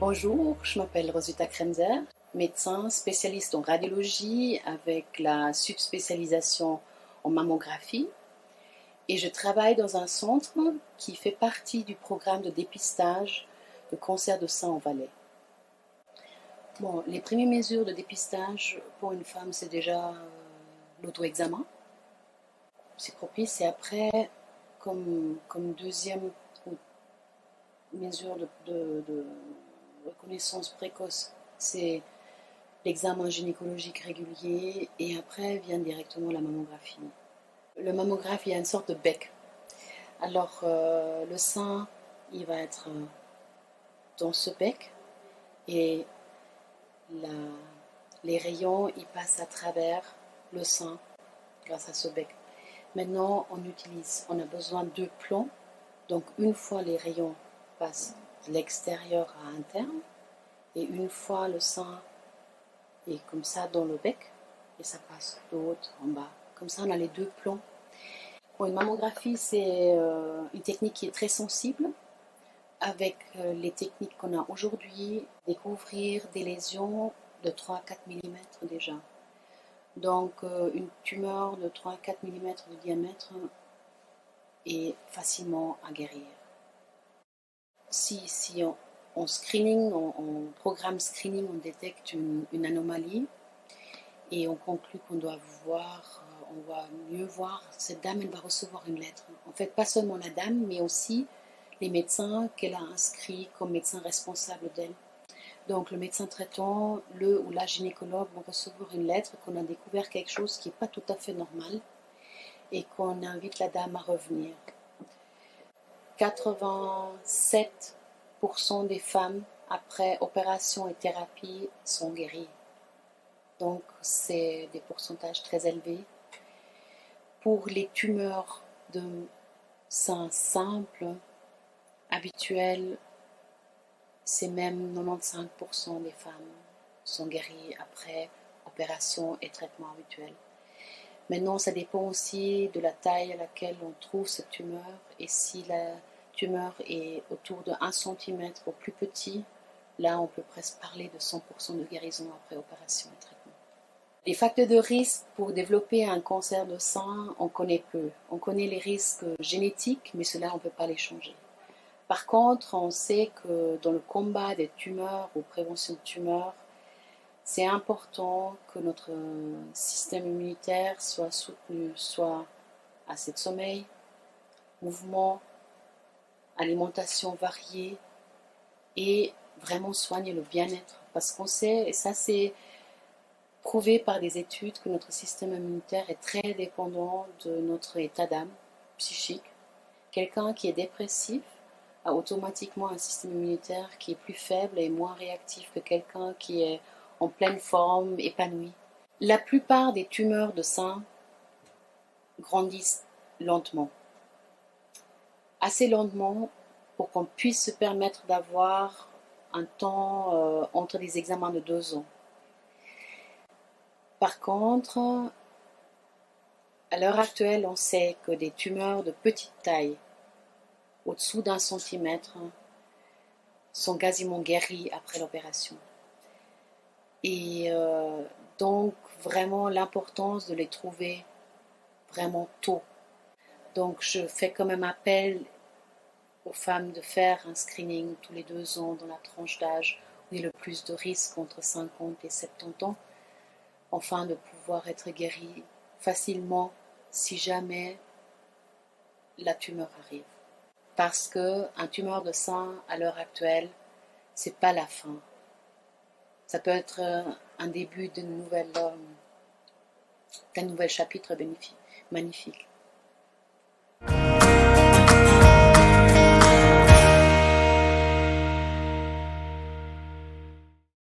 Bonjour, je m'appelle Rosita Krenzer, médecin spécialiste en radiologie avec la subspécialisation en mammographie et je travaille dans un centre qui fait partie du programme de dépistage de cancer de sein en Valais. Bon, les premières mesures de dépistage pour une femme, c'est déjà l'auto-examen. C'est propice et après, comme deuxième mesure de reconnaissance précoce, c'est l'examen gynécologique régulier et après vient directement la mammographie. Le mammographe, il y a une sorte de bec. Alors le sein, il va être dans ce bec et les rayons, ils passent à travers le sein grâce à ce bec. Maintenant, on a besoin de 2 plans. Donc une fois les rayons passent de l'extérieur à l'interne et une fois le sein est comme ça dans le bec et ça passe de haut en bas. Comme ça, on a les 2 plans. Pour une mammographie, c'est une technique qui est très sensible. Avec les techniques qu'on a aujourd'hui, découvrir des lésions de 3 à 4 mm déjà. Donc une tumeur de 3 à 4 mm de diamètre est facilement à guérir. Si en screening, en programme screening, on détecte une anomalie et on conclut qu'on doit on va mieux voir, cette dame, elle va recevoir une lettre. En fait, pas seulement la dame, mais aussi les médecins qu'elle a inscrits comme médecins responsables d'elle. Donc le médecin traitant, le ou la gynécologue vont recevoir une lettre qu'on a découvert quelque chose qui n'est pas tout à fait normal et qu'on invite la dame à revenir. 87% des femmes après opération et thérapie sont guéries. Donc c'est des pourcentages très élevés. Pour les tumeurs de sein simples, habituelles, c'est même 95% des femmes sont guéries après opération et traitement habituel. Maintenant, ça dépend aussi de la taille à laquelle on trouve cette tumeur et si la tumeur est autour de 1 cm ou plus petit, là on peut presque parler de 100% de guérison après opération et traitement. Les facteurs de risque pour développer un cancer de sein, on connaît peu. On connaît les risques génétiques, mais cela on ne peut pas les changer. Par contre, on sait que dans le combat des tumeurs ou prévention de tumeurs, c'est important que notre système immunitaire soit soutenu, soit assez de sommeil, mouvement, alimentation variée et vraiment soigner le bien-être. Parce qu'on sait, et ça c'est prouvé par des études, que notre système immunitaire est très dépendant de notre état d'âme psychique. Quelqu'un qui est dépressif a automatiquement un système immunitaire qui est plus faible et moins réactif que quelqu'un qui est en pleine forme, épanoui. La plupart des tumeurs de sein grandissent lentement. Assez lentement pour qu'on puisse se permettre d'avoir un temps entre les examens de 2 ans. Par contre, à l'heure actuelle, on sait que des tumeurs de petite taille, au-dessous d'1 centimètre, sont quasiment guéries après l'opération. Et donc, vraiment l'importance de les trouver vraiment tôt. Donc, je fais quand même appel aux femmes de faire un screening tous les 2 ans dans la tranche d'âge où il y a le plus de risques entre 50 et 70 ans, afin de pouvoir être guéries facilement si jamais la tumeur arrive. Parce qu'un tumeur de sein, à l'heure actuelle, c'est pas la fin. Ça peut être un début d'un nouvel chapitre magnifique.